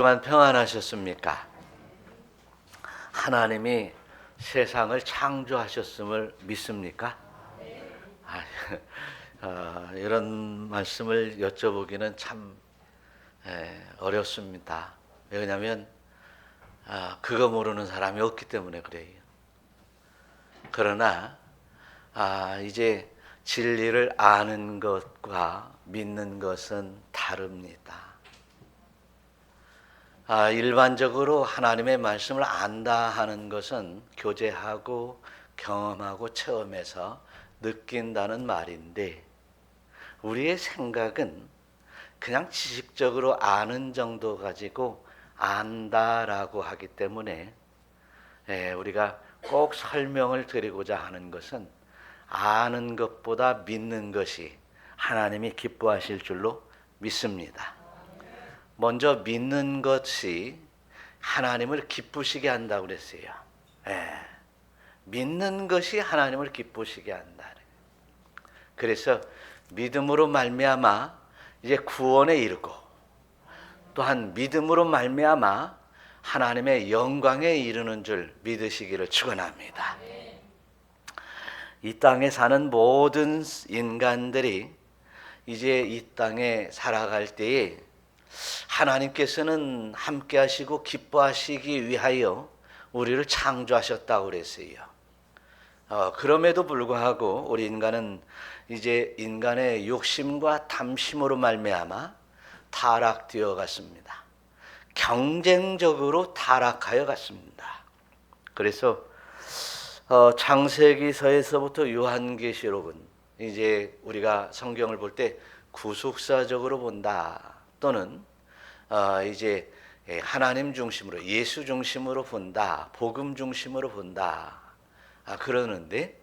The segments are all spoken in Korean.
그동안 평안하셨습니까? 하나님이 세상을 창조하셨음을 믿습니까? 이런 말씀을 여쭤보기는 참 어렵습니다. 왜냐하면 그거 모르는 사람이 없기 때문에 그래요. 그러나 이제 진리를 아는 것과 믿는 것은 다릅니다. 일반적으로 하나님의 말씀을 안다 하는 것은 교제하고 경험하고 체험해서 느낀다는 말인데, 우리의 생각은 그냥 지식적으로 아는 정도 가지고 안다라고 하기 때문에 우리가 꼭 설명을 드리고자 하는 것은 아는 것보다 믿는 것이 하나님이 기뻐하실 줄로 믿습니다. 먼저 믿는 것이 하나님을 기쁘시게 한다고 그랬어요. 믿는 것이 하나님을 기쁘시게 한다. 그래서 믿음으로 말미암아 이제 구원에 이르고, 또한 믿음으로 말미암아 하나님의 영광에 이르는 줄 믿으시기를 축원합니다. 이 땅에 사는 모든 인간들이 이제 이 땅에 살아갈 때에 하나님께서는 함께 하시고 기뻐하시기 위하여 우리를 창조하셨다고 그랬어요. 그럼에도 불구하고 우리 인간은 이제 인간의 욕심과 탐심으로 말미암아 타락되어 갔습니다. 경쟁적으로 타락하여 갔습니다. 그래서 창세기서에서부터 요한계시록은 이제 우리가 성경을 볼 때 구속사적으로 본다, 또는 이제 하나님 중심으로, 예수 중심으로 본다, 복음 중심으로 본다 그러는데,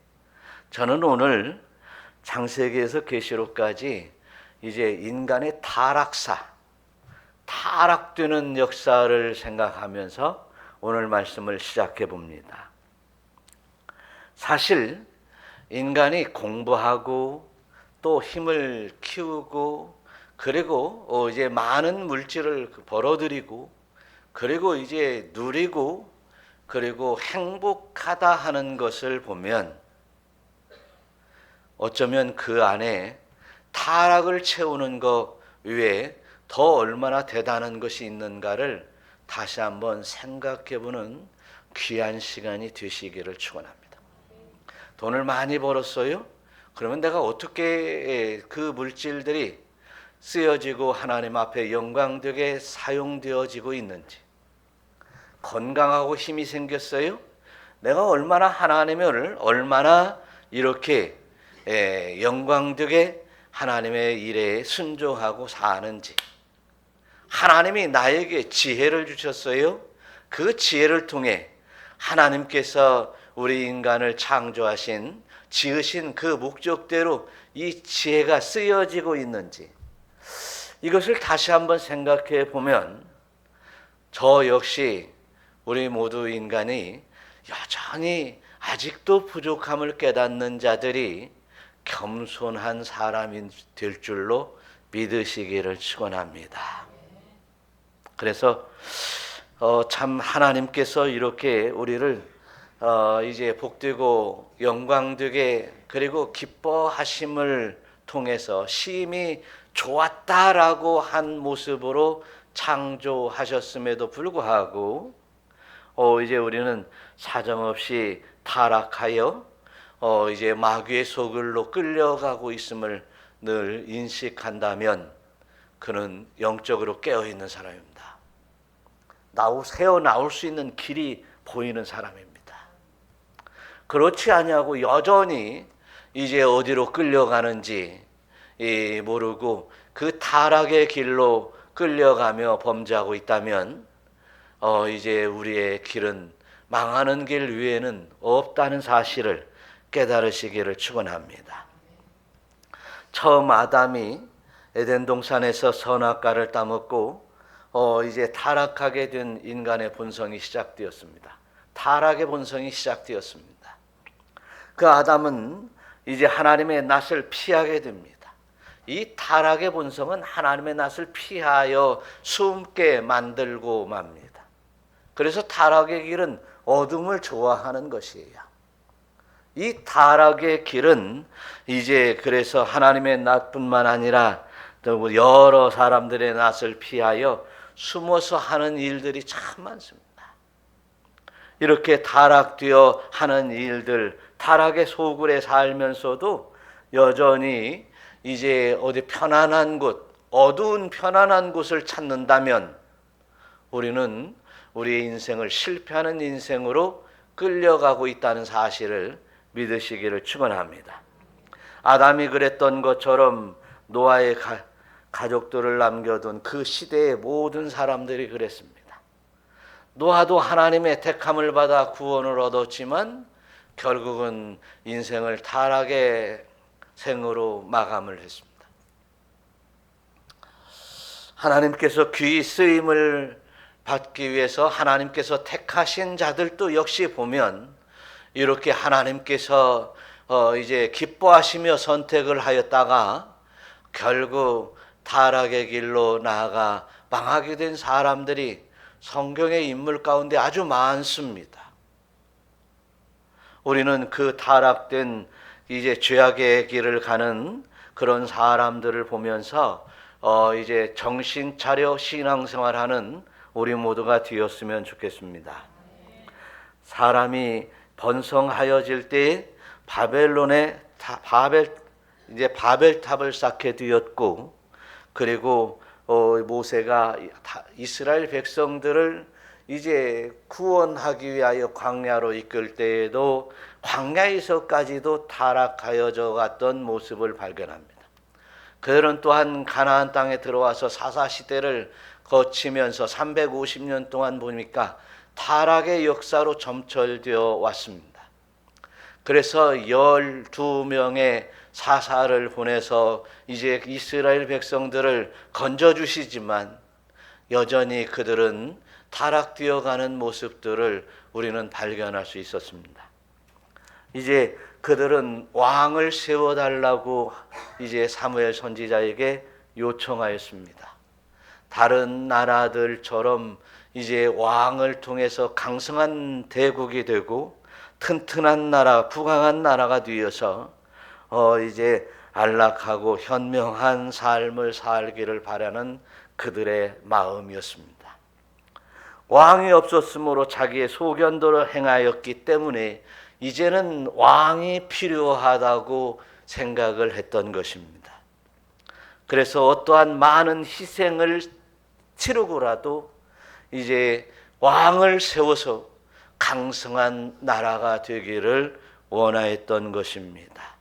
저는 오늘 창세기에서 계시록까지 이제 인간의 타락되는 역사를 생각하면서 오늘 말씀을 시작해 봅니다. 사실 인간이 공부하고 또 힘을 키우고, 그리고 이제 많은 물질을 벌어들이고, 그리고 이제 누리고, 그리고 행복하다 하는 것을 보면 어쩌면 그 안에 타락을 채우는 것 외에 더 얼마나 대단한 것이 있는가를 다시 한번 생각해보는 귀한 시간이 되시기를 축원합니다. 돈을 많이 벌었어요? 그러면 내가 어떻게 그 물질들이 쓰여지고 하나님 앞에 영광되게 사용되어지고 있는지, 건강하고 힘이 생겼어요? 내가 얼마나 하나님을 얼마나 이렇게 영광되게 하나님의 일에 순종하고 사는지, 하나님이 나에게 지혜를 주셨어요? 그 지혜를 통해 하나님께서 우리 인간을 창조하신, 지으신 그 목적대로 이 지혜가 쓰여지고 있는지, 이것을 다시 한번 생각해 보면 저 역시 우리 모두 인간이 여전히 아직도 부족함을 깨닫는 자들이 겸손한 사람이 될 줄로 믿으시기를 축원합니다. 그래서 참 하나님께서 이렇게 우리를 이제 복되고 영광되게, 그리고 기뻐하심을 통해서 심히 좋았다라고 한 모습으로 창조하셨음에도 불구하고 이제 우리는 사정없이 타락하여 이제 마귀의 소굴로 끌려가고 있음을 늘 인식한다면 그는 영적으로 깨어있는 사람입니다. 새어 나올 수 있는 길이 보이는 사람입니다. 그렇지 아니하고 여전히 이제 어디로 끌려가는지 모르고 그 타락의 길로 끌려가며 범죄하고 있다면 이제 우리의 길은 망하는 길 외에는 없다는 사실을 깨달으시기를 축원합니다. 처음 아담이 에덴 동산에서 선악과를 따먹고 이제 타락하게 된 인간의 본성이 시작되었습니다. 타락의 본성이 시작되었습니다. 그 아담은 이제 하나님의 낯을 피하게 됩니다. 이 타락의 본성은 하나님의 낯을 피하여 숨게 만들고 맙니다. 그래서 타락의 길은 어둠을 좋아하는 것이에요. 이 타락의 길은 이제 그래서 하나님의 낯뿐만 아니라 또 여러 사람들의 낯을 피하여 숨어서 하는 일들이 참 많습니다. 이렇게 타락되어 하는 일들, 타락의 소굴에 살면서도 여전히 이제 어디 편안한 곳, 어두운 편안한 곳을 찾는다면 우리는 우리의 인생을 실패하는 인생으로 끌려가고 있다는 사실을 믿으시기를 축원합니다. 아담이 그랬던 것처럼 노아의 가족들을 남겨둔 그 시대의 모든 사람들이 그랬습니다. 노아도 하나님의 택함을 받아 구원을 얻었지만 결국은 인생을 타락의 생으로 마감을 했습니다. 하나님께서 귀히 쓰임을 받기 위해서 하나님께서 택하신 자들도 역시 보면 이렇게 하나님께서 이제 기뻐하시며 선택을 하였다가 결국 타락의 길로 나아가 망하게 된 사람들이 성경의 인물 가운데 아주 많습니다. 우리는 그 타락된 이제 죄악의 길을 가는 그런 사람들을 보면서 이제 정신 차려 신앙생활하는 우리 모두가 되었으면 좋겠습니다. 사람이 번성하여질 때 바벨탑을 쌓게 되었고, 그리고 모세가 이스라엘 백성들을 이제 구원하기 위하여 광야로 이끌 때에도 광야에서까지도 타락하여져 갔던 모습을 발견합니다. 그들은 또한 가나안 땅에 들어와서 사사시대를 거치면서 350년 동안 보니까 타락의 역사로 점철되어 왔습니다. 그래서 12명의 사사를 보내서 이제 이스라엘 백성들을 건져주시지만 여전히 그들은 타락되어가는 모습들을 우리는 발견할 수 있었습니다. 이제 그들은 왕을 세워달라고 이제 사무엘 선지자에게 요청하였습니다. 다른 나라들처럼 이제 왕을 통해서 강성한 대국이 되고 튼튼한 나라, 부강한 나라가 되어서 이제 안락하고 현명한 삶을 살기를 바라는 그들의 마음이었습니다. 왕이 없었으므로 자기의 소견대로 행하였기 때문에 이제는 왕이 필요하다고 생각을 했던 것입니다. 그래서 어떠한 많은 희생을 치르고라도 이제 왕을 세워서 강성한 나라가 되기를 원하였던 것입니다.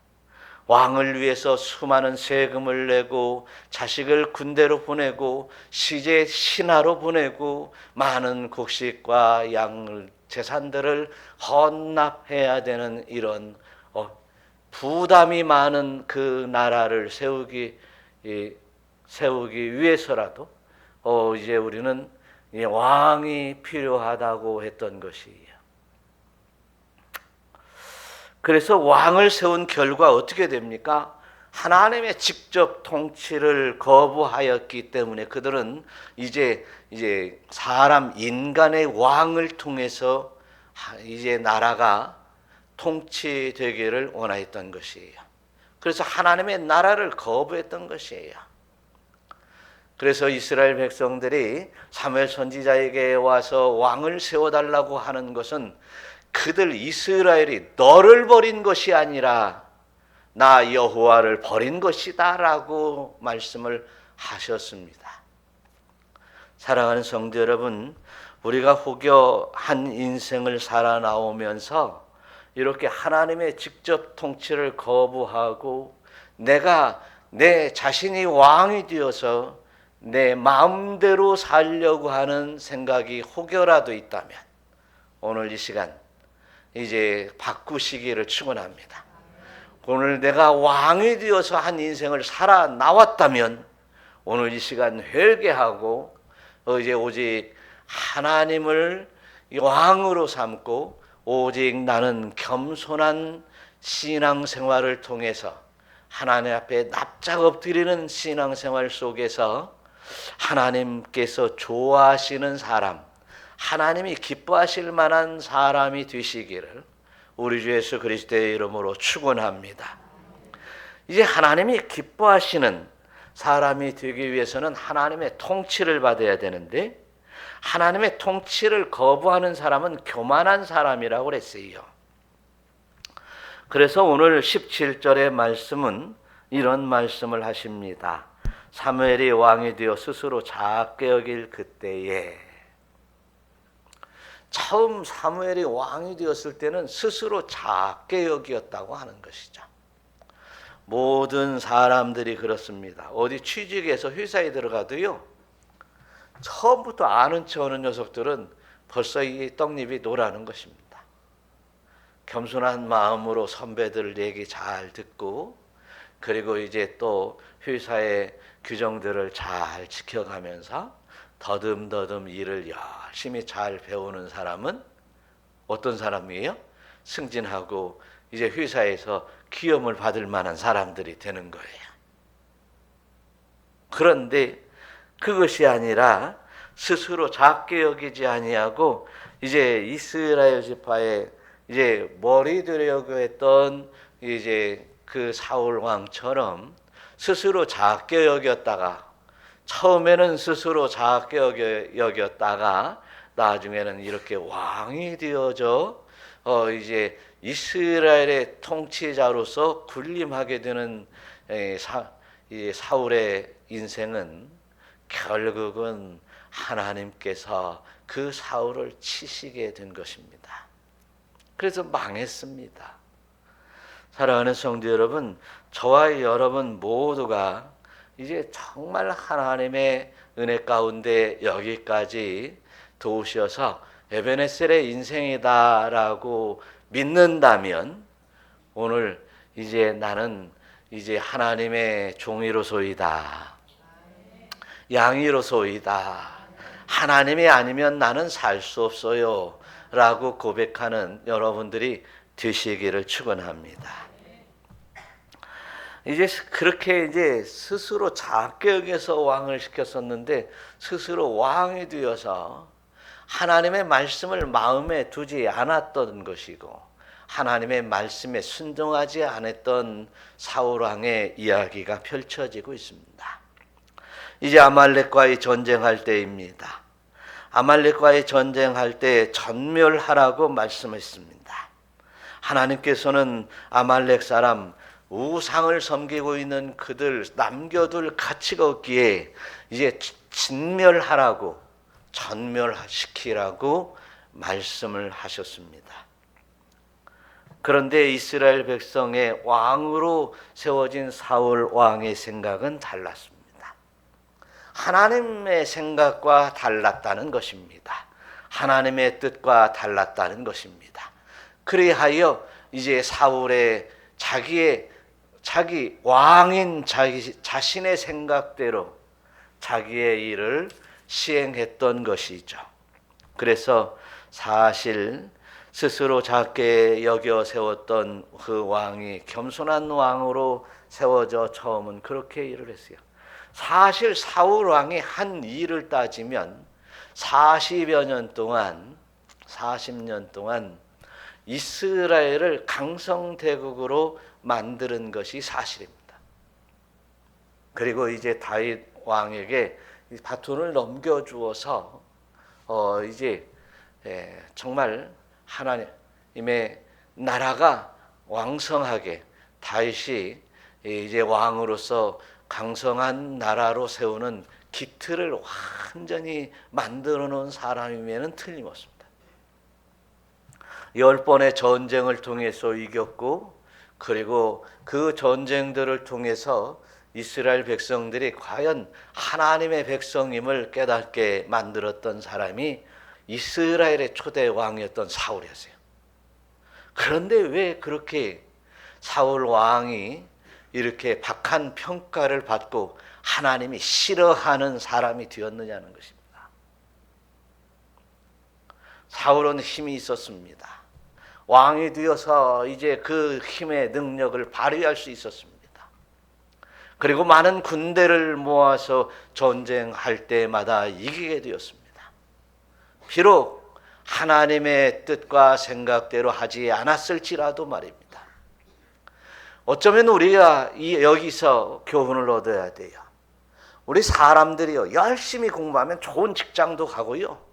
왕을 위해서 수많은 세금을 내고 자식을 군대로 보내고 시제 신하로 보내고 많은 곡식과 양 재산들을 헌납해야 되는 이런 부담이 많은 그 나라를 세우기 위해서라도 이제 우리는 왕이 필요하다고 했던 것이에요. 그래서 왕을 세운 결과 어떻게 됩니까? 하나님의 직접 통치를 거부하였기 때문에 그들은 이제 사람 인간의 왕을 통해서 이제 나라가 통치되기를 원하였던 것이에요. 그래서 하나님의 나라를 거부했던 것이에요. 그래서 이스라엘 백성들이 사무엘 선지자에게 와서 왕을 세워달라고 하는 것은 그들 이스라엘이 너를 버린 것이 아니라 나 여호와를 버린 것이다 라고 말씀을 하셨습니다. 사랑하는 성도 여러분, 우리가 혹여 한 인생을 살아 나오면서 이렇게 하나님의 직접 통치를 거부하고 내가 내 자신이 왕이 되어서 내 마음대로 살려고 하는 생각이 혹여라도 있다면 오늘 이 시간 이제 바꾸시기를 축원합니다. 오늘 내가 왕이 되어서 한 인생을 살아 나왔다면 오늘 이 시간 회개하고 이제 오직 하나님을 왕으로 삼고 오직 나는 겸손한 신앙생활을 통해서 하나님 앞에 납작 엎드리는 신앙생활 속에서 하나님께서 좋아하시는 사람, 하나님이 기뻐하실 만한 사람이 되시기를 우리 주 예수 그리스도의 이름으로 축원합니다. 이제 하나님이 기뻐하시는 사람이 되기 위해서는 하나님의 통치를 받아야 되는데, 하나님의 통치를 거부하는 사람은 교만한 사람이라고 그랬어요. 그래서 오늘 17절의 말씀은 이런 말씀을 하십니다. 사무엘이 왕이 되어 스스로 작게 여길 그때에, 처음 사무엘이 왕이 되었을 때는 스스로 작게 여기었다고 하는 것이죠. 모든 사람들이 그렇습니다. 어디 취직해서 회사에 들어가도요, 처음부터 아는 체 오는 녀석들은 벌써 이 떡잎이 노라는 것입니다. 겸손한 마음으로 선배들 얘기 잘 듣고, 그리고 이제 또 회사의 규정들을 잘 지켜가면서 더듬더듬 일을 열심히 잘 배우는 사람은 어떤 사람이에요? 승진하고 이제 회사에서 기염을 받을 만한 사람들이 되는 거예요. 그런데 그것이 아니라 스스로 작게 여기지 아니하고 이제 이스라엘 지파의 이제 머리 되려고 했던 이제 그 사울 왕처럼 스스로 작게 여겼다가, 처음에는 스스로 작게 여겼다가 나중에는 이렇게 왕이 되어져 이제 이스라엘의 통치자로서 군림하게 되는 사울의 인생은 결국은 하나님께서 그 사울을 치시게 된 것입니다. 그래서 망했습니다. 사랑하는 성도 여러분, 저와 여러분 모두가 이제 정말 하나님의 은혜 가운데 여기까지 도우셔서 에베네셀의 인생이다라고 믿는다면, 오늘 이제 나는 이제 하나님의 종이로소이다, 양이로소이다, 하나님이 아니면 나는 살 수 없어요 라고 고백하는 여러분들이 되시기를 축원합니다. 이제 그렇게 이제 스스로 작게 여겨서 왕을 시켰었는데, 스스로 왕이 되어서 하나님의 말씀을 마음에 두지 않았던 것이고, 하나님의 말씀에 순종하지 않았던 사울 왕의 이야기가 펼쳐지고 있습니다. 이제 아말렉과의 전쟁할 때입니다. 아말렉과의 전쟁할 때 전멸하라고 말씀했습니다. 하나님께서는 아말렉 사람, 우상을 섬기고 있는 그들 남겨둘 가치가 없기에 이제 진멸하라고, 전멸시키라고 말씀을 하셨습니다. 그런데 이스라엘 백성의 왕으로 세워진 사울 왕의 생각은 달랐습니다. 하나님의 생각과 달랐다는 것입니다. 하나님의 뜻과 달랐다는 것입니다. 그리하여 이제 사울의 자기 왕인 자신의 생각대로 자기의 일을 시행했던 것이죠. 그래서 사실 스스로 작게 여겨 세웠던 그 왕이 겸손한 왕으로 세워져 처음은 그렇게 일을 했어요. 사실 사울 왕이 한 일을 따지면 40년 동안 이스라엘을 강성대국으로 만드는 것이 사실입니다. 그리고 이제 다윗 왕에게 바톤을 넘겨주어서 이제 정말 하나님의 나라가 왕성하게 다윗이 이제 왕으로서 강성한 나라로 세우는 기틀을 완전히 만들어 놓은 사람이면 틀림없습니다. 10번의 전쟁을 통해서 이겼고, 그리고 그 전쟁들을 통해서 이스라엘 백성들이 과연 하나님의 백성임을 깨닫게 만들었던 사람이 이스라엘의 초대 왕이었던 사울이었어요. 그런데 왜 그렇게 사울 왕이 이렇게 박한 평가를 받고 하나님이 싫어하는 사람이 되었느냐는 것입니다. 사울은 힘이 있었습니다. 왕이 되어서 이제 그 힘의 능력을 발휘할 수 있었습니다. 그리고 많은 군대를 모아서 전쟁할 때마다 이기게 되었습니다. 비록 하나님의 뜻과 생각대로 하지 않았을지라도 말입니다. 어쩌면 우리가 여기서 교훈을 얻어야 돼요. 우리 사람들이요, 열심히 공부하면 좋은 직장도 가고요,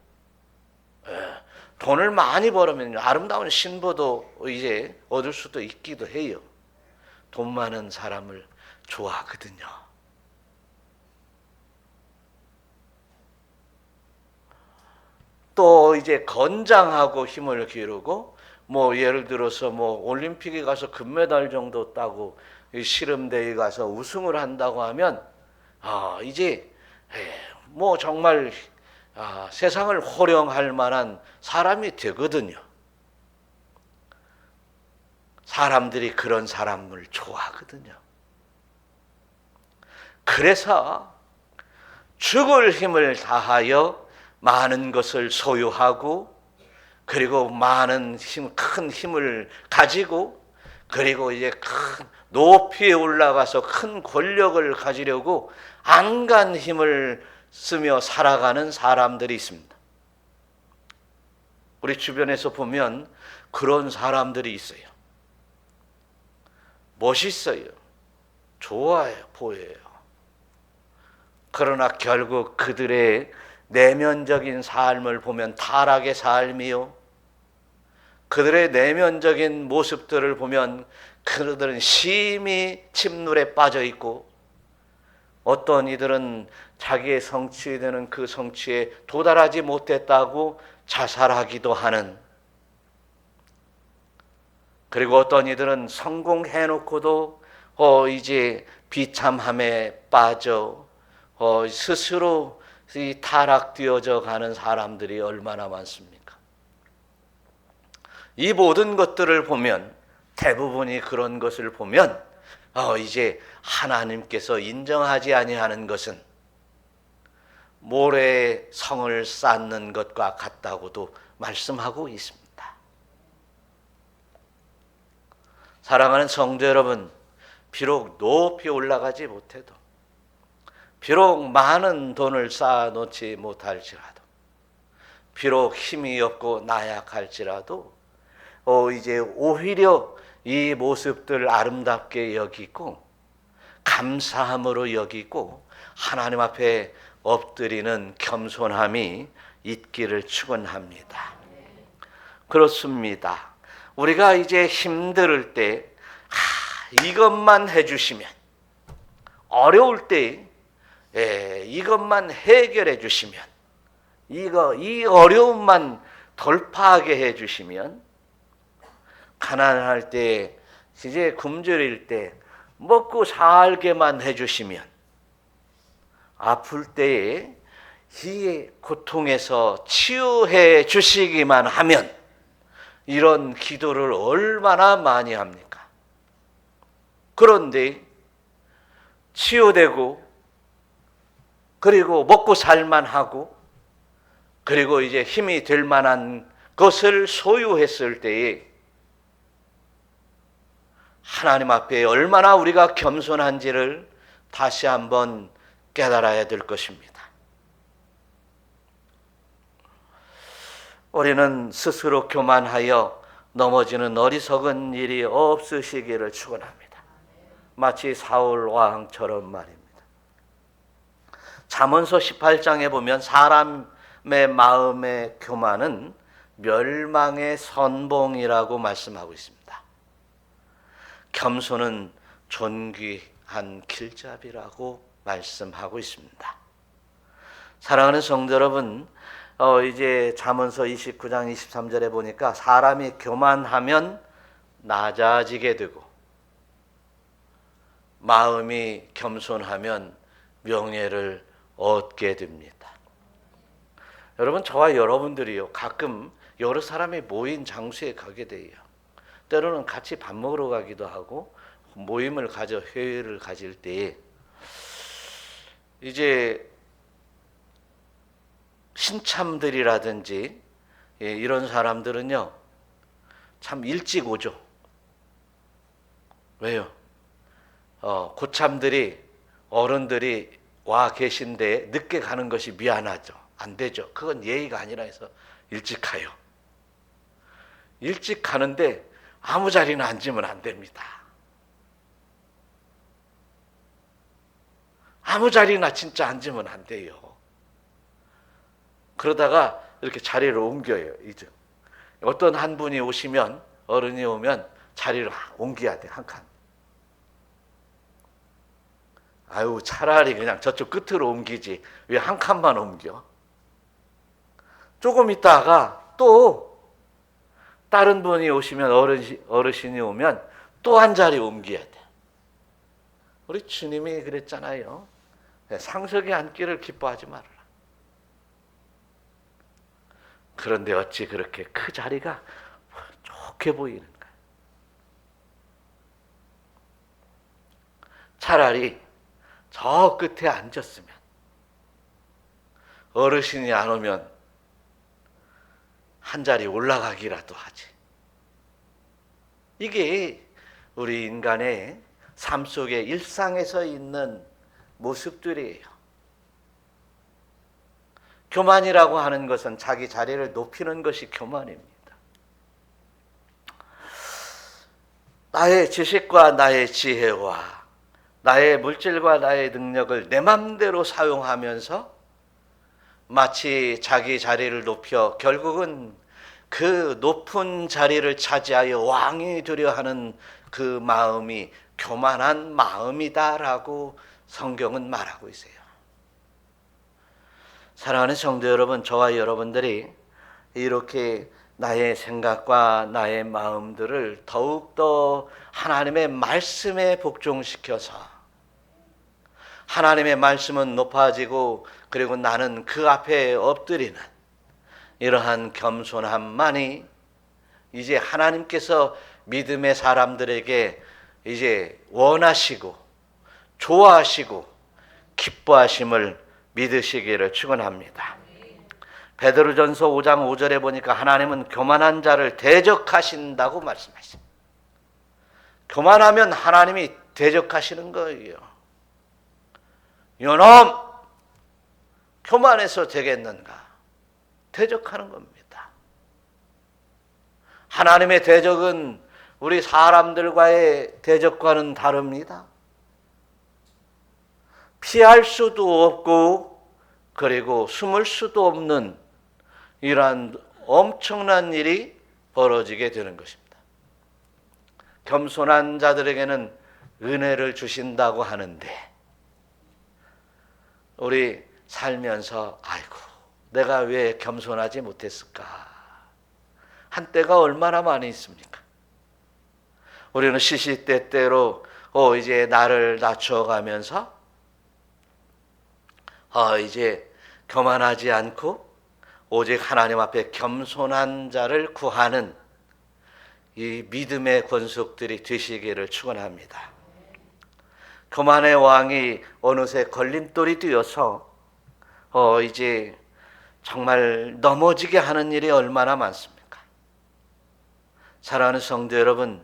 돈을 많이 벌으면 아름다운 신부도 이제 얻을 수도 있기도 해요. 돈 많은 사람을 좋아하거든요. 또 이제 건장하고 힘을 기르고, 뭐 예를 들어서 뭐 올림픽에 가서 금메달 정도 따고 씨름대회 가서 우승을 한다고 하면 이제 뭐 정말 세상을 호령할 만한 사람이 되거든요. 사람들이 그런 사람을 좋아하거든요. 그래서 죽을 힘을 다하여 많은 것을 소유하고, 그리고 많은 큰 힘을 가지고, 그리고 이제 큰 높이에 올라가서 큰 권력을 가지려고 안간 힘을 쓰며 살아가는 사람들이 있습니다. 우리 주변에서 보면 그런 사람들이 있어요. 멋있어요. 좋아요, 보여요. 그러나 결국 그들의 내면적인 삶을 보면 타락의 삶이요, 그들의 내면적인 모습들을 보면 그들은 심히 침울에 빠져 있고, 어떤 이들은 자기의 성취에 되는 그 성취에 도달하지 못했다고 자살하기도 하는, 그리고 어떤 이들은 성공해놓고도 이제 비참함에 빠져 스스로 타락되어져 가는 사람들이 얼마나 많습니까? 이 모든 것들을 보면, 대부분이 그런 것을 보면 이제 하나님께서 인정하지 아니하는 것은 모래에 성을 쌓는 것과 같다고도 말씀하고 있습니다. 사랑하는 성도 여러분, 비록 높이 올라가지 못해도, 비록 많은 돈을 쌓아놓지 못할지라도, 비록 힘이 없고 나약할지라도 이제 오히려 이 모습들 아름답게 여기고 감사함으로 여기고 하나님 앞에 엎드리는 겸손함이 있기를 축원합니다. 그렇습니다. 우리가 이제 힘들 때 이것만 해주시면, 어려울 때 이것만 해결해 주시면, 이 어려움만 돌파하게 해주시면, 가난할 때, 이제 굶주릴 때 먹고 살게만 해주시면, 아플 때에 이 고통에서 치유해 주시기만 하면, 이런 기도를 얼마나 많이 합니까? 그런데 치유되고, 그리고 먹고 살만하고, 그리고 이제 힘이 될 만한 것을 소유했을 때에 하나님 앞에 얼마나 우리가 겸손한지를 다시 한번 깨달아야 될 것입니다. 우리는 스스로 교만하여 넘어지는 어리석은 일이 없으시기를 축원합니다. 마치 사울 왕처럼 말입니다. 잠언서 18장에 보면 사람의 마음의 교만은 멸망의 선봉이라고 말씀하고 있습니다. 겸손은 존귀한 길잡이라고 말씀하고 있습니다. 사랑하는 성도 여러분, 이제 잠언서 29장 23절에 보니까 사람이 교만하면 낮아지게 되고, 마음이 겸손하면 명예를 얻게 됩니다. 여러분, 저와 여러분들이요, 가끔 여러 사람이 모인 장소에 가게 돼요. 때로는 같이 밥 먹으러 가기도 하고, 모임을 가져 회의를 가질 때 이제 신참들이라든지 이런 사람들은요, 참 일찍 오죠. 왜요? 고참들이 어른들이 와 계신데 늦게 가는 것이 미안하죠. 안 되죠. 그건 예의가 아니라 해서 일찍 가요. 일찍 가는데 아무 자리나 앉으면 안 됩니다. 아무 자리나 진짜 앉으면 안 돼요. 그러다가 이렇게 자리를 옮겨요. 이제 어떤 한 분이 오시면, 어른이 오면 자리를 옮겨야 돼, 한 칸. 아유, 차라리 그냥 저쪽 끝으로 옮기지 왜 한 칸만 옮겨? 조금 있다가 또 다른 분이 오시면, 어르신이 오면 또 한 자리 옮겨야 돼. 우리 주님이 그랬잖아요. 상석에 앉기를 기뻐하지 말아라. 그런데 어찌 그렇게 그 자리가 좋게 보이는가? 차라리 저 끝에 앉았으면, 어르신이 안 오면 한 자리 올라가기라도 하지. 이게 우리 인간의 삶 속에 일상에서 있는 모습들이에요. 교만이라고 하는 것은 자기 자리를 높이는 것이 교만입니다. 나의 지식과 나의 지혜와 나의 물질과 나의 능력을 내 맘대로 사용하면서 마치 자기 자리를 높여 결국은 그 높은 자리를 차지하여 왕이 되려 하는 그 마음이 교만한 마음이다라고 성경은 말하고 있어요. 사랑하는 성도 여러분, 저와 여러분들이 이렇게 나의 생각과 나의 마음들을 더욱더 하나님의 말씀에 복종시켜서 하나님의 말씀은 높아지고 그리고 나는 그 앞에 엎드리는 이러한 겸손함만이 이제 하나님께서 믿음의 사람들에게 이제 원하시고 좋아하시고 기뻐하심을 믿으시기를 축원합니다. 베드로전서 5장 5절에 보니까 하나님은 교만한 자를 대적하신다고 말씀하십니다. 교만하면 하나님이 대적하시는 거예요. 요놈, 교만해서 되겠는가? 대적하는 겁니다. 하나님의 대적은 우리 사람들과의 대적과는 다릅니다. 피할 수도 없고 그리고 숨을 수도 없는 이러한 엄청난 일이 벌어지게 되는 것입니다. 겸손한 자들에게는 은혜를 주신다고 하는데 우리 살면서 아이고 내가 왜 겸손하지 못했을까? 한때가 얼마나 많이 있습니까? 우리는 시시때때로 이제 나를 낮춰가면서 이제 교만하지 않고 오직 하나님 앞에 겸손한 자를 구하는 이 믿음의 권속들이 되시기를 축원합니다. 교만의 왕이 어느새 걸림돌이 되어서 이제 정말 넘어지게 하는 일이 얼마나 많습니까? 사랑하는 성도 여러분,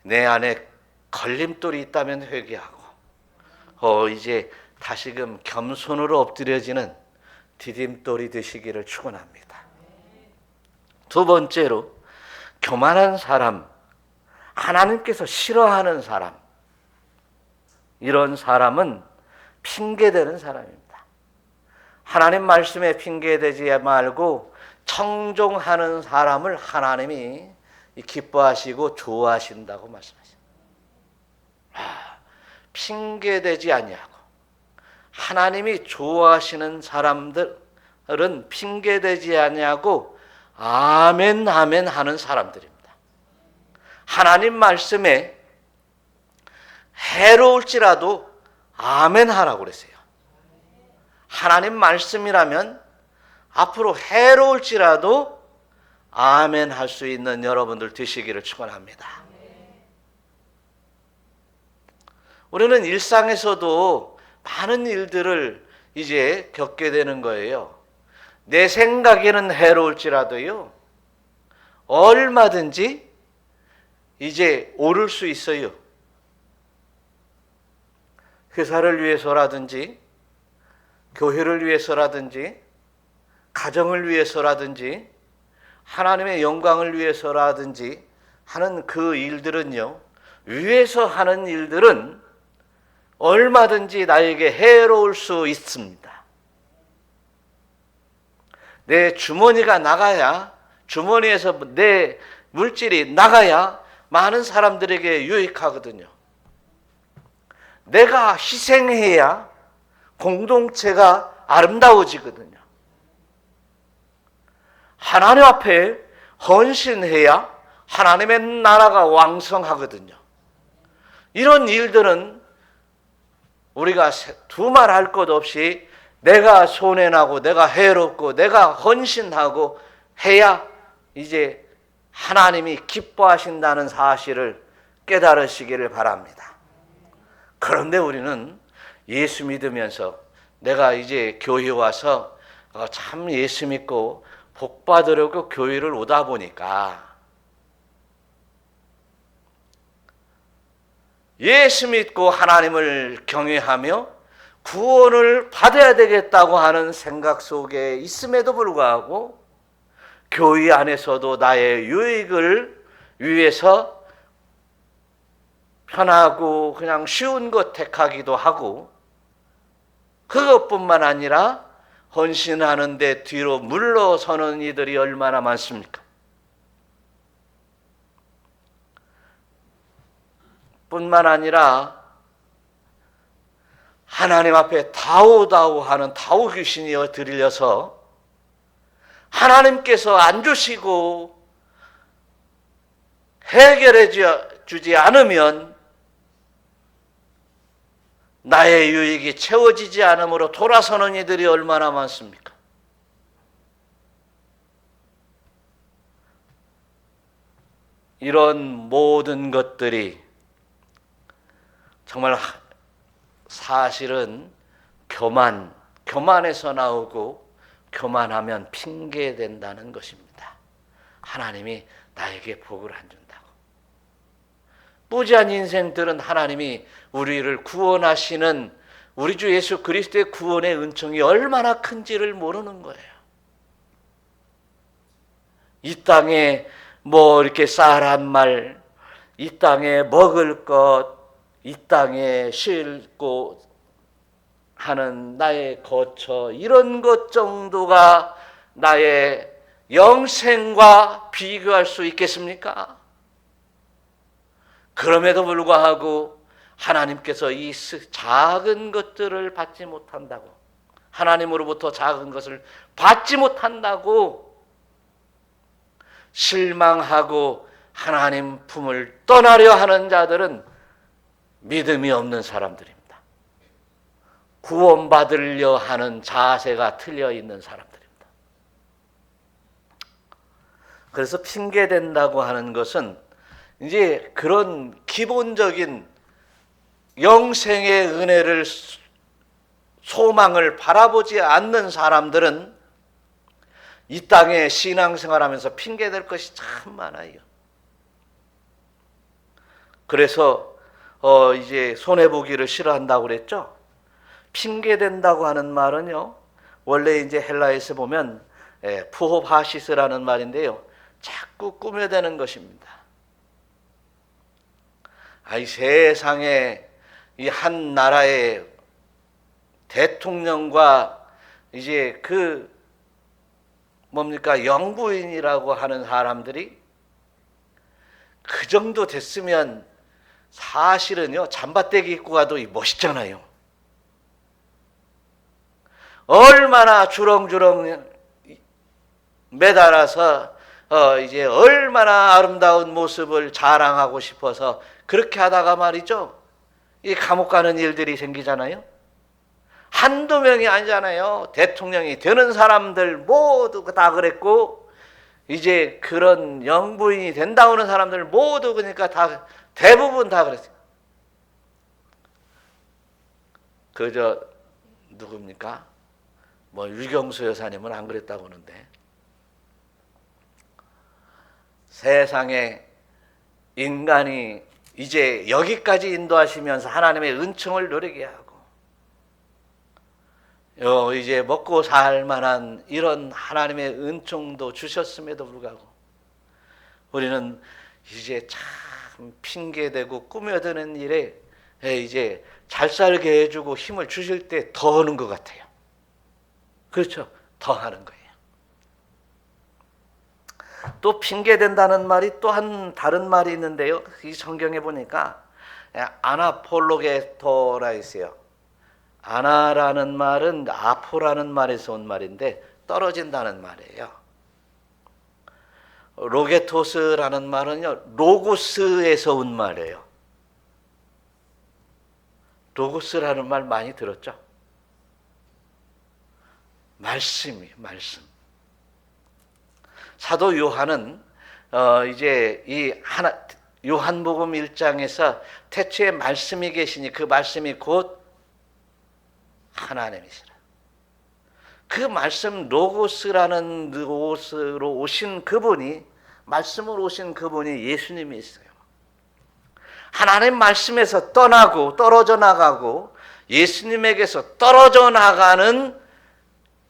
내 안에 걸림돌이 있다면 회개하고 이제 다시금 겸손으로 엎드려지는 디딤돌이 되시기를 축원합니다. 두 번째로 교만한 사람, 하나님께서 싫어하는 사람, 이런 사람은 핑계대는 사람입니다. 하나님 말씀에 핑계대지 말고 청종하는 사람을 하나님이 기뻐하시고 좋아하신다고 말씀하십니다. 핑계대지 아니하고 하나님이 좋아하시는 사람들은 핑계대지 아니하고 아멘 아멘 하는 사람들입니다. 하나님 말씀에 해로울지라도 아멘 하라고 그랬어요. 하나님 말씀이라면 앞으로 해로울지라도 아멘 할 수 있는 여러분들 되시기를 축원합니다. 우리는 일상에서도 많은 일들을 이제 겪게 되는 거예요. 내 생각에는 해로울지라도요, 얼마든지 이제 오를 수 있어요. 회사를 위해서라든지 교회를 위해서라든지 가정을 위해서라든지 하나님의 영광을 위해서라든지 하는 그 일들은요, 위에서 하는 일들은 얼마든지 나에게 해로울 수 있습니다. 내 주머니가 나가야, 주머니에서 내 물질이 나가야 많은 사람들에게 유익하거든요. 내가 희생해야 공동체가 아름다워지거든요. 하나님 앞에 헌신해야 하나님의 나라가 왕성하거든요. 이런 일들은 우리가 두말할 것 없이 내가 손해나고 내가 해롭고 내가 헌신하고 해야 이제 하나님이 기뻐하신다는 사실을 깨달으시기를 바랍니다. 그런데 우리는 예수 믿으면서 내가 이제 교회 와서 참 예수 믿고 복 받으려고 교회를 오다 보니까 예수 믿고 하나님을 경외하며 구원을 받아야 되겠다고 하는 생각 속에 있음에도 불구하고 교회 안에서도 나의 유익을 위해서 편하고 그냥 쉬운 것 택하기도 하고, 그것뿐만 아니라 헌신하는데 뒤로 물러서는 이들이 얼마나 많습니까? 뿐만 아니라 하나님 앞에 다오다오 하는 다오 귀신이 들려서 하나님께서 안 주시고 해결해 주지 않으면 나의 유익이 채워지지 않으므로 돌아서는 이들이 얼마나 많습니까? 이런 모든 것들이 정말 사실은 교만에서 나오고 교만하면 핑계된다는 것입니다. 하나님이 나에게 복을 안 준다고. 무지한 인생들은 하나님이 우리를 구원하시는 우리 주 예수 그리스도의 구원의 은총이 얼마나 큰지를 모르는 거예요. 이 땅에 뭐 이렇게 쌀한 말, 이 땅에 먹을 것, 이 땅에 쉴고 하는 나의 거처, 이런 것 정도가 나의 영생과 비교할 수 있겠습니까? 그럼에도 불구하고 하나님께서 이 작은 것들을 받지 못한다고, 하나님으로부터 작은 것을 받지 못한다고 실망하고 하나님 품을 떠나려 하는 자들은 믿음이 없는 사람들입니다. 구원받으려 하는 자세가 틀려 있는 사람들입니다. 그래서 핑계된다고 하는 것은 이제 그런 기본적인 영생의 은혜를 소망을 바라보지 않는 사람들은 이 땅에 신앙생활하면서 핑계댈 것이 참 많아요. 그래서 이제 손해보기를 싫어한다고 그랬죠. 핑계댄다고 하는 말은요, 원래 이제 헬라에서 보면 푸호바시스라는 말인데요, 자꾸 꾸며대는 것입니다. 이 세상에 이 한 나라의 대통령과 이제 그 뭡니까 영부인이라고 하는 사람들이 그 정도 됐으면 사실은요 잠바떼기 입고 가도 멋있잖아요. 얼마나 주렁주렁 매달아서 이제 얼마나 아름다운 모습을 자랑하고 싶어서 그렇게 하다가 말이죠, 이 감옥 가는 일들이 생기잖아요. 한두 명이 아니잖아요. 대통령이 되는 사람들 모두 다 그랬고, 이제 그런 영부인이 된다고 하는 사람들 모두 그러니까 다 대부분 다 그랬어요. 그저 누굽니까? 뭐 유경수 여사님은 안 그랬다고 하는데, 세상에 인간이 이제 여기까지 인도하시면서 하나님의 은총을 누리게 하고 이제 먹고 살 만한 이런 하나님의 은총도 주셨음에도 불구하고 우리는 이제 참 핑계대고 꾸며드는 일에 이제 잘 살게 해주고 힘을 주실 때 더 하는 것 같아요. 그렇죠? 더 하는 거예요. 또 핑계댄다는 말이 또 한 다른 말이 있는데요. 이 성경에 보니까 아나폴로게토라 있어요. 아나라는 말은 아포라는 말에서 온 말인데 떨어진다는 말이에요. 로게토스라는 말은요, 로고스에서 온 말이에요. 로고스라는 말 많이 들었죠? 말씀. 사도 요한은 이제 요한복음 1장에서 태초에 말씀이 계시니 그 말씀이 곧 하나님이시라. 그 말씀 로고스라는 로고스로 오신 그분이, 말씀으로 오신 그분이 예수님이 있어요. 하나님 말씀에서 떠나고 떨어져 나가고 예수님에게서 떨어져 나가는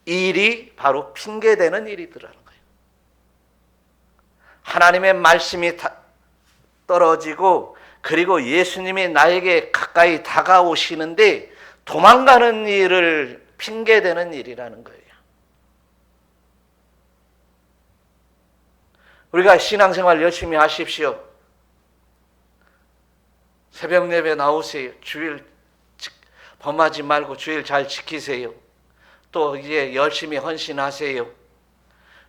일이 바로 핑계대는 일이더라는 거예요. 하나님의 말씀이 떨어지고 그리고 예수님이 나에게 가까이 다가오시는데 도망가는 일을 핑계대는 일이라는 거예요. 우리가 신앙생활 열심히 하십시오. 새벽 예배 나오세요. 주일 범하지 말고 주일 잘 지키세요. 또 이제 열심히 헌신하세요.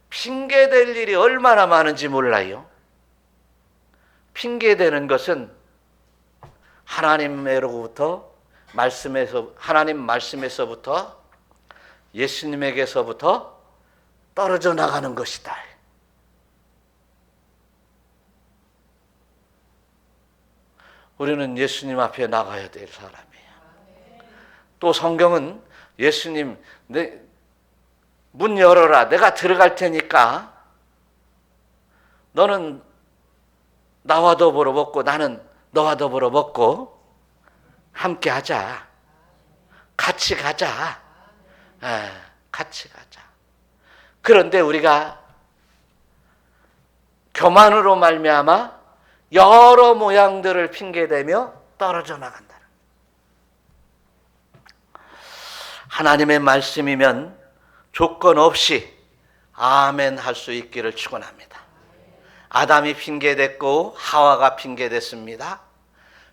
핑계댈 일이 얼마나 많은지 몰라요. 핑계대는 것은 하나님으로부터 하나님 말씀에서부터 예수님에게서부터 떨어져 나가는 것이다. 우리는 예수님 앞에 나가야 될 사람이에요. 또 성경은 예수님, 문 열어라. 내가 들어갈 테니까 너는 나와 더불어 먹고 나는 너와 더불어 먹고 함께 하자. 같이 가자. 같이 가자. 그런데 우리가 교만으로 말미암아 여러 모양들을 핑계대며 떨어져 나간다. 하나님의 말씀이면 조건 없이 아멘 할 수 있기를 축원합니다. 아담이 핑계댔고 하와가 핑계댔습니다.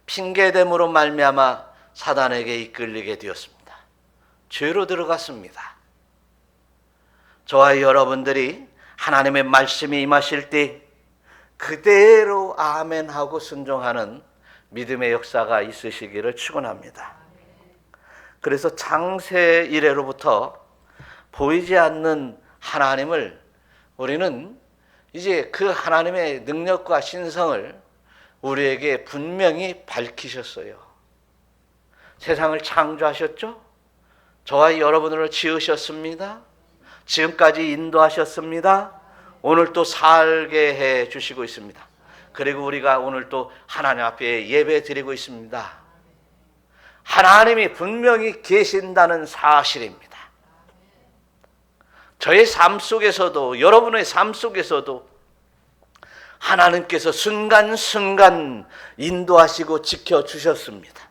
핑계됨으로 말미암아 사단에게 이끌리게 되었습니다. 죄로 들어갔습니다. 저와 여러분들이 하나님의 말씀이 임하실 때 그대로 아멘하고 순종하는 믿음의 역사가 있으시기를 축원합니다. 그래서 창세 이래로부터 보이지 않는 하나님을 우리는 이제 그 하나님의 능력과 신성을 우리에게 분명히 밝히셨어요. 세상을 창조하셨죠? 저와 여러분을 지으셨습니다. 지금까지 인도하셨습니다. 오늘 또 살게 해 주시고 있습니다. 그리고 우리가 오늘 또 하나님 앞에 예배 드리고 있습니다. 하나님이 분명히 계신다는 사실입니다. 저의 삶 속에서도 여러분의 삶 속에서도 하나님께서 순간순간 인도하시고 지켜주셨습니다.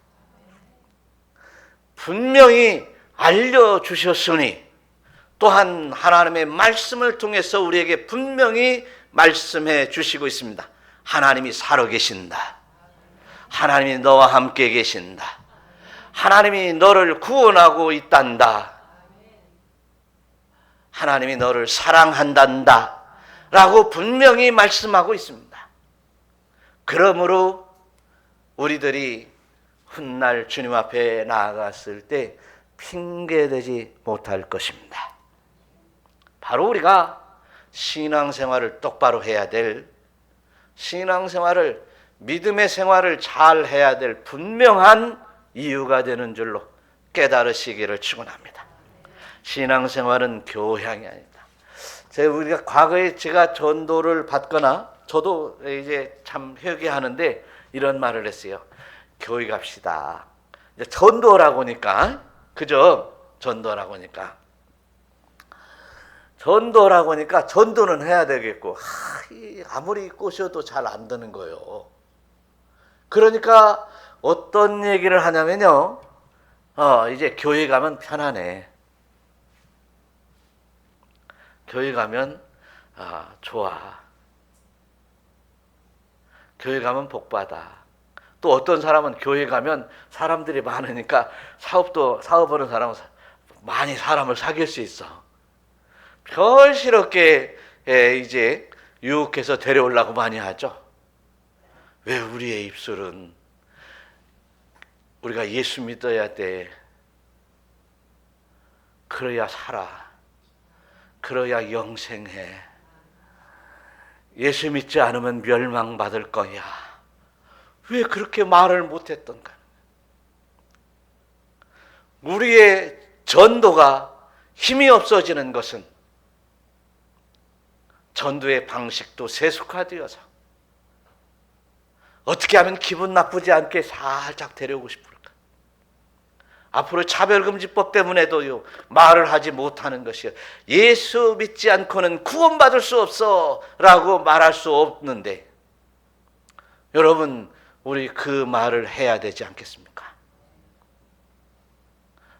분명히 알려주셨으니 또한 하나님의 말씀을 통해서 우리에게 분명히 말씀해 주시고 있습니다. 하나님이 살아계신다. 하나님이 너와 함께 계신다. 하나님이 너를 구원하고 있단다. 하나님이 너를 사랑한단다. 라고 분명히 말씀하고 있습니다. 그러므로 우리들이 훗날 주님 앞에 나아갔을 때 핑계대지 못할 것입니다. 바로 우리가 신앙생활을 똑바로 해야 될, 신앙생활을, 믿음의 생활을 잘 해야 될 분명한 이유가 되는 줄로 깨달으시기를 축원합니다. 신앙생활은 교양이 아니다. 우리가 과거에 제가 전도를 받거나 저도 이제 참 회개하는데 이런 말을 했어요. 교회 갑시다. 전도라고 하니까 그죠? 전도라고 하니까. 전도라고 하니까 전도는 해야 되겠고, 아무리 꼬셔도 잘 안 되는 거예요. 그러니까 어떤 얘기를 하냐면요. 이제 교회 가면 편하네. 교회 가면 좋아. 교회 가면 복받아. 또 어떤 사람은 교회 가면 사람들이 많으니까 사업하는 사람은 많이 사람을 사귈 수 있어. 별시럽게 이제 유혹해서 데려오려고 많이 하죠. 왜 우리의 입술은 우리가 예수 믿어야 돼. 그래야 살아. 그래야 영생해. 예수 믿지 않으면 멸망받을 거야. 왜 그렇게 말을 못했던가? 우리의 전도가 힘이 없어지는 것은 전도의 방식도 세속화되어서 어떻게 하면 기분 나쁘지 않게 살짝 데려오고 싶을까? 앞으로 차별금지법 때문에도요, 말을 하지 못하는 것이요. 예수 믿지 않고는 구원받을 수 없어 라고 말할 수 없는데, 여러분, 우리 그 말을 해야 되지 않겠습니까?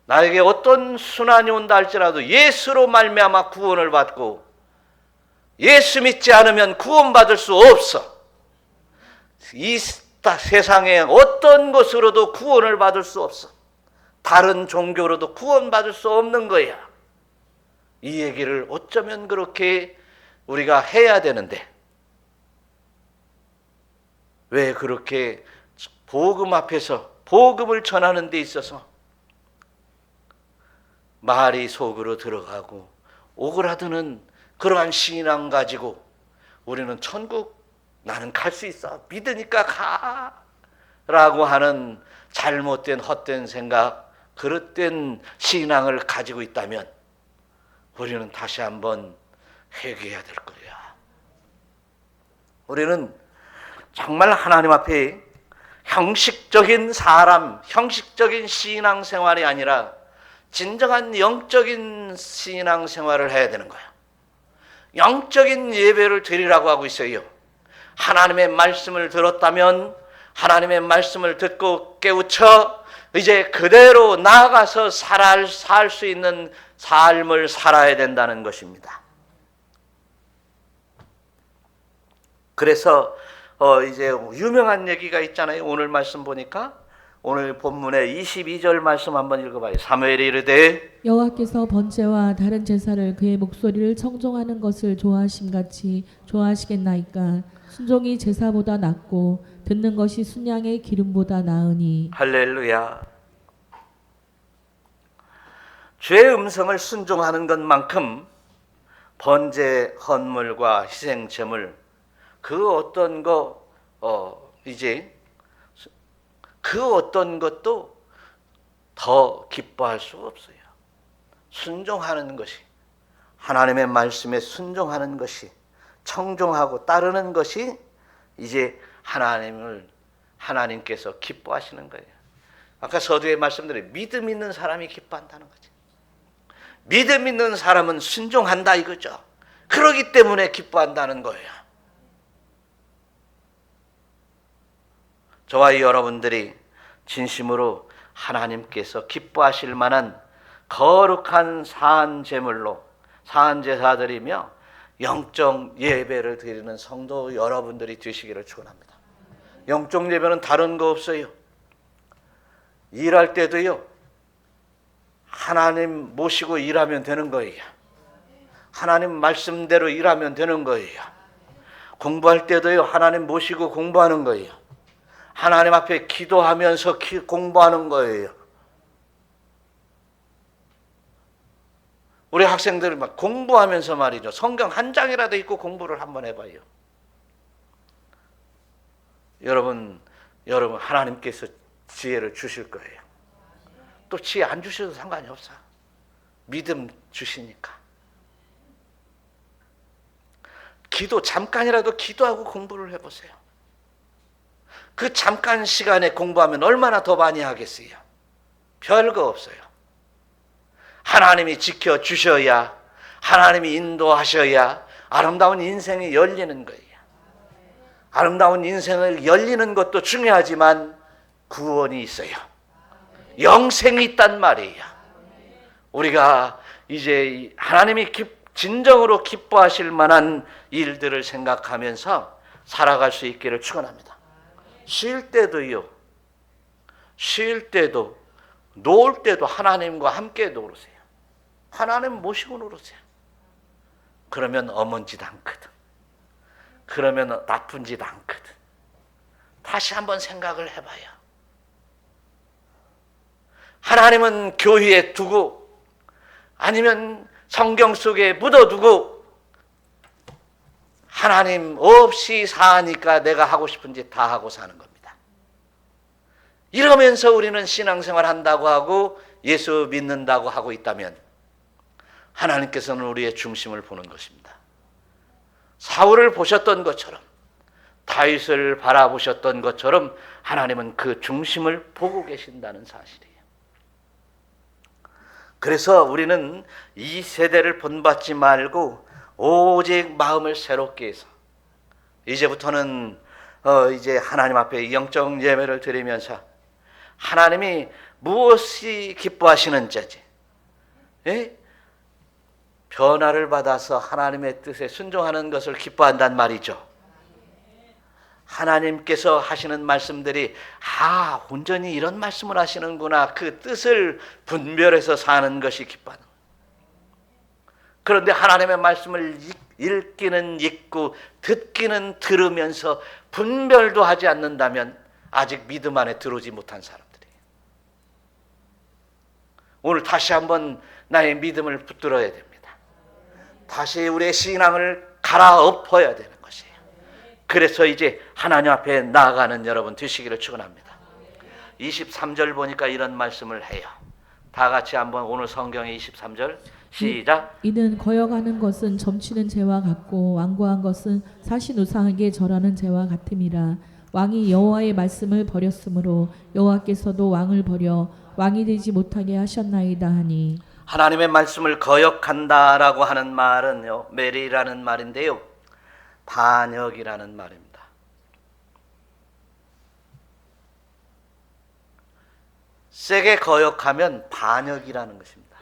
나에게 어떤 순환이 온다 할지라도 예수로 말미암아 구원을 받고, 예수 믿지 않으면 구원받을 수 없어. 이 세상에 어떤 것으로도 구원을 받을 수 없어. 다른 종교로도 구원받을 수 없는 거야. 이 얘기를 어쩌면 그렇게 우리가 해야 되는데, 왜 그렇게 복음 앞에서 복음을 전하는 데 있어서 말이 속으로 들어가고 오그라드는 그러한 신앙 가지고 우리는 천국 나는 갈 수 있어, 믿으니까 가 라고 하는 잘못된 헛된 생각, 그릇된 신앙을 가지고 있다면 우리는 다시 한번 회개해야 될 거야. 우리는 정말 하나님 앞에 형식적인 신앙생활이 아니라 진정한 영적인 신앙생활을 해야 되는 거야. 영적인 예배를 드리라고 하고 있어요. 하나님의 말씀을 들었다면 하나님의 말씀을 듣고 깨우쳐 이제 그대로 나아가서 살 수 있는 삶을 살아야 된다는 것입니다. 그래서 이제 유명한 얘기가 있잖아요. 오늘 말씀 보니까 오늘 본문의 22절 말씀 한번 읽어봐요. 사무엘이 이르되 여호와께서 번제와 다른 제사를 그의 목소리를 청종하는 것을 좋아하심같이 좋아하시겠나이까. 순종이 제사보다 낫고 듣는 것이 순양의 기름보다 나으니. 할렐루야. 주의 음성을 순종하는 것만큼 번제, 헌물과 희생 제물 그 어떤 것도 더 기뻐할 수 없어요. 순종하는 것이, 하나님의 말씀에 순종하는 것이, 청종하고 따르는 것이 이제 하나님께서 기뻐하시는 거예요. 아까 서두에 말씀드린 믿음 있는 사람이 기뻐한다는 거죠. 믿음 있는 사람은 순종한다 이거죠. 그러기 때문에 기뻐한다는 거예요. 저와 여러분들이 진심으로 하나님께서 기뻐하실 만한 거룩한 사한 제물로 사한 제사 드리며 영적 예배를 드리는 성도 여러분들이 되시기를 축원합니다. 영적 예배는 다른 거 없어요. 일할 때도요, 하나님 모시고 일하면 되는 거예요. 하나님 말씀대로 일하면 되는 거예요. 공부할 때도요, 하나님 모시고 공부하는 거예요. 하나님 앞에 기도하면서 공부하는 거예요. 우리 학생들이 막 공부하면서 말이죠. 성경 한 장이라도 읽고 공부를 한번 해봐요. 여러분 하나님께서 지혜를 주실 거예요. 또 지혜 안 주셔도 상관이 없어. 믿음 주시니까. 잠깐이라도 기도하고 공부를 해보세요. 그 잠깐 시간에 공부하면 얼마나 더 많이 하겠어요? 별거 없어요. 하나님이 지켜주셔야, 하나님이 인도하셔야 아름다운 인생이 열리는 거예요. 아름다운 인생을 열리는 것도 중요하지만 구원이 있어요. 영생이 있단 말이에요. 우리가 이제 하나님이 진정으로 기뻐하실 만한 일들을 생각하면서 살아갈 수 있기를 축원합니다. 쉴 때도요, 쉴 때도, 놀 때도 하나님과 함께 놀으세요. 하나님 모시고 놀으세요. 그러면 엄한 짓 않거든. 그러면 나쁜 짓 않거든. 다시 한번 생각을 해봐요. 하나님은 교회에 두고, 아니면 성경 속에 묻어두고, 하나님 없이 사니까 내가 하고 싶은 짓 다 하고 사는 겁니다. 이러면서 우리는 신앙생활 한다고 하고 예수 믿는다고 하고 있다면 하나님께서는 우리의 중심을 보는 것입니다. 사울을 보셨던 것처럼, 다윗을 바라보셨던 것처럼 하나님은 그 중심을 보고 계신다는 사실이에요. 그래서 우리는 이 세대를 본받지 말고 오직 마음을 새롭게 해서 이제부터는 이제 하나님 앞에 영적 예배를 드리면서 하나님이 무엇이 기뻐하시는지, 예? 변화를 받아서 하나님의 뜻에 순종하는 것을 기뻐한단 말이죠. 하나님께서 하시는 말씀들이 온전히 이런 말씀을 하시는구나, 그 뜻을 분별해서 사는 것이 기뻐하는 거예요. 그런데 하나님의 말씀을 읽기는 읽고 듣기는 들으면서 분별도 하지 않는다면 아직 믿음 안에 들어오지 못한 사람들이에요. 오늘 다시 한번 나의 믿음을 붙들어야 됩니다. 다시 우리의 신앙을 갈아엎어야 되는 것이에요. 그래서 이제 하나님 앞에 나아가는 여러분 되시기를 축원합니다. 23절 보니까 이런 말씀을 해요. 다 같이 한번 오늘 성경의 23절 시작. 이는 거역하는 것은 점치는 죄와 같고 완고한 것은 사신 우상에게 절하는 죄와 같음이라. 왕이 여호와의 말씀을 버렸으므로 여호와께서도 왕을 버려 왕이 되지 못하게 하셨나이다 하니. 하나님의 말씀을 거역한다라고 하는 말은요, 메리라는 말인데요, 반역이라는 말입니다. 세게 거역하면 반역이라는 것입니다.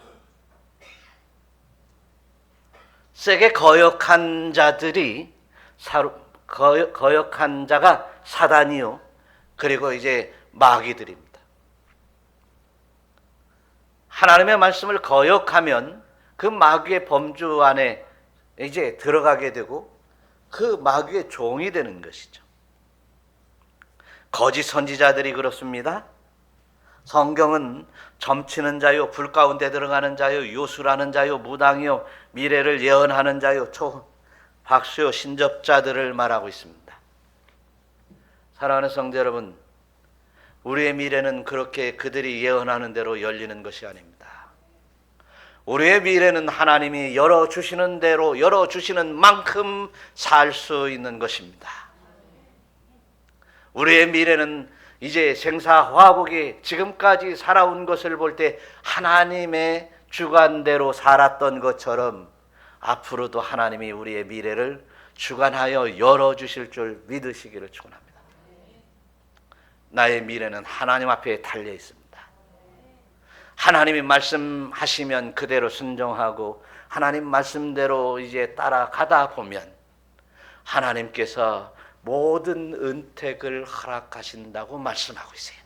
세게 거역한 자들이 거역한 자가 사단이요, 그리고 이제 마귀들입니다. 하나님의 말씀을 거역하면 그 마귀의 범주 안에 이제 들어가게 되고 그 마귀의 종이 되는 것이죠. 거짓 선지자들이 그렇습니다. 성경은 점치는 자요, 불 가운데 들어가는 자요, 요술하는 자요, 무당이요, 미래를 예언하는 자요, 박수요, 신접자들을 말하고 있습니다. 사랑하는 성도 여러분, 우리의 미래는 그렇게 그들이 예언하는 대로 열리는 것이 아닙니다. 우리의 미래는 하나님이 열어주시는 대로, 열어주시는 만큼 살 수 있는 것입니다. 우리의 미래는 이제 생사화복이 지금까지 살아온 것을 볼 때 하나님의 주관대로 살았던 것처럼 앞으로도 하나님이 우리의 미래를 주관하여 열어주실 줄 믿으시기를 축원합니다. 나의 미래는 하나님 앞에 달려 있습니다. 하나님이 말씀하시면 그대로 순종하고 하나님 말씀대로 이제 따라가다 보면 하나님께서 모든 은택을 허락하신다고 말씀하고 있어요.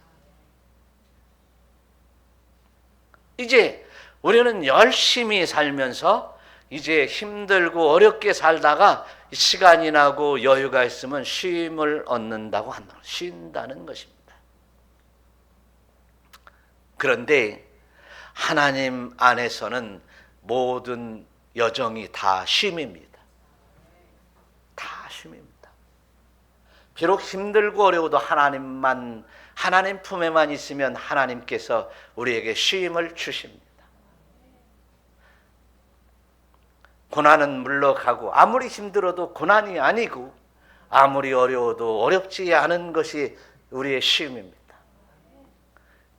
이제 우리는 열심히 살면서 이제 힘들고 어렵게 살다가 시간이 나고 여유가 있으면 쉼을 얻는다고 한다. 쉰다는 것입니다. 그런데 하나님 안에서는 모든 여정이 다 쉼입니다. 다 쉼입니다. 비록 힘들고 어려워도 하나님 품에만 있으면 하나님께서 우리에게 쉼을 주십니다. 고난은 물러가고 아무리 힘들어도 고난이 아니고 아무리 어려워도 어렵지 않은 것이 우리의 쉼입니다.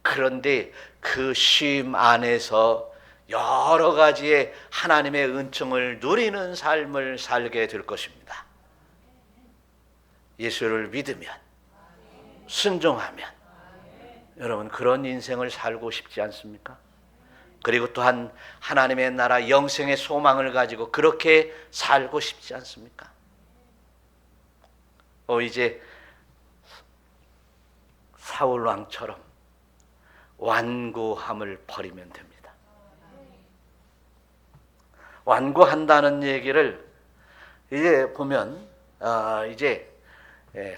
그런데 그 쉼 안에서 여러 가지의 하나님의 은총을 누리는 삶을 살게 될 것입니다. 예수를 믿으면, 순종하면 여러분 그런 인생을 살고 싶지 않습니까? 그리고 또한 하나님의 나라 영생의 소망을 가지고 그렇게 살고 싶지 않습니까? 이제 사울 왕처럼 완고함을 버리면 됩니다. 완고한다는 얘기를 이제 보면 이제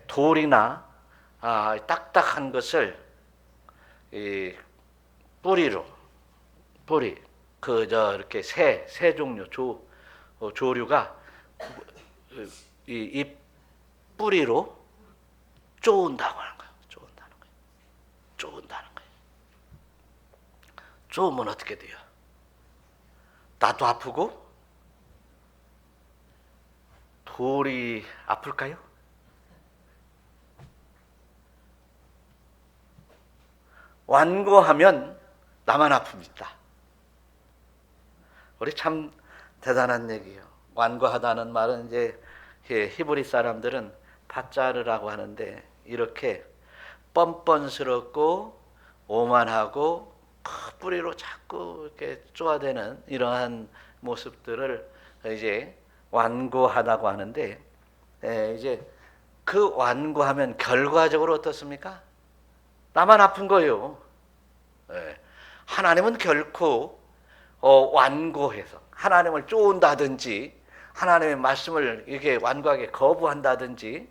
돌이나 딱딱한 것을 뿌리 이렇게 새 종류 조류가 이 뿌리로 쪼은다고 하는 거예요. 쪼은다는 거예요. 쪼으면 어떻게 돼요? 나도 아프고 돌이 아플까요? 완고하면 나만 아픕니다. 우리 참 대단한 얘기예요. 완고하다는 말은 이제 히브리 사람들은 파짜르라고 하는데 이렇게 뻔뻔스럽고 오만하고 뿌리로 자꾸 이렇게 쪼아대는 이러한 모습들을 이제 완고하다고 하는데 이제 그 완고하면 결과적으로 어떻습니까? 나만 아픈 거예요. 하나님은 결코 완고해서 하나님을 쪼은다든지 하나님의 말씀을 이렇게 완고하게 거부한다든지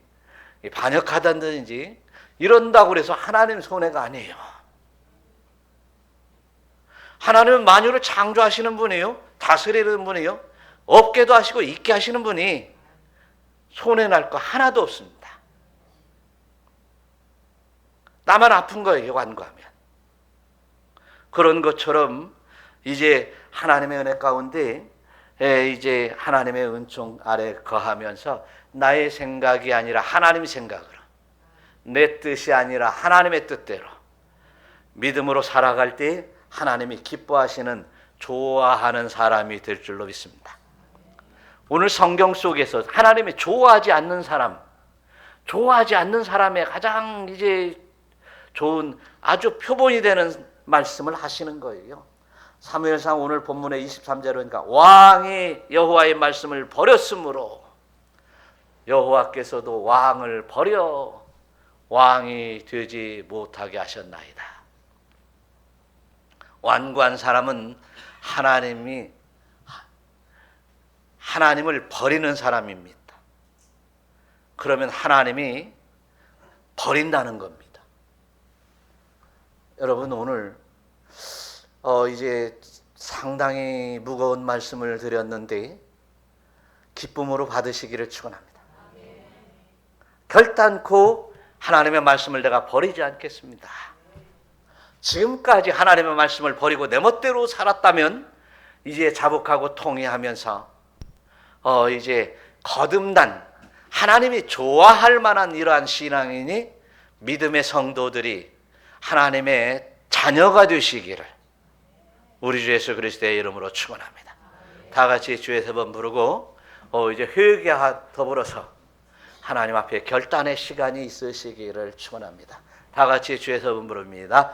반역하다든지 이런다고 해서 하나님 손해가 아니에요. 하나님은 만유를 창조하시는 분이에요. 다스리는 분이에요. 없게도 하시고 있게 하시는 분이 손해날 거 하나도 없습니다. 나만 아픈 거예요, 완고하면. 그런 것처럼 이제 하나님의 은혜 가운데 이제 하나님의 은총 아래 거하면서 나의 생각이 아니라 하나님의 생각으로, 내 뜻이 아니라 하나님의 뜻대로 믿음으로 살아갈 때 하나님이 기뻐하시는, 좋아하는 사람이 될 줄로 믿습니다. 오늘 성경 속에서 하나님이 좋아하지 않는 사람의 가장 이제 좋은 아주 표본이 되는 말씀을 하시는 거예요. 사무엘상 오늘 본문의 23절에 보니까 왕이 여호와의 말씀을 버렸으므로 여호와께서도 왕을 버려 왕이 되지 못하게 하셨나이다. 완고한 사람은 하나님을 버리는 사람입니다. 그러면 하나님이 버린다는 겁니다. 여러분 오늘 이제 상당히 무거운 말씀을 드렸는데 기쁨으로 받으시기를 축원합니다. 결단코 하나님의 말씀을 내가 버리지 않겠습니다. 지금까지 하나님의 말씀을 버리고 내 멋대로 살았다면 이제 자복하고 통회하면서 이제 거듭난 하나님이 좋아할 만한 이러한 신앙이니 믿음의 성도들이 하나님의 자녀가 되시기를 우리 주 예수 그리스도의 이름으로 축원합니다. 다 같이 주의 세 번 부르고 이제 회개와 더불어서 하나님 앞에 결단의 시간이 있으시기를 축원합니다. 다 같이 주의 세 번 부릅니다.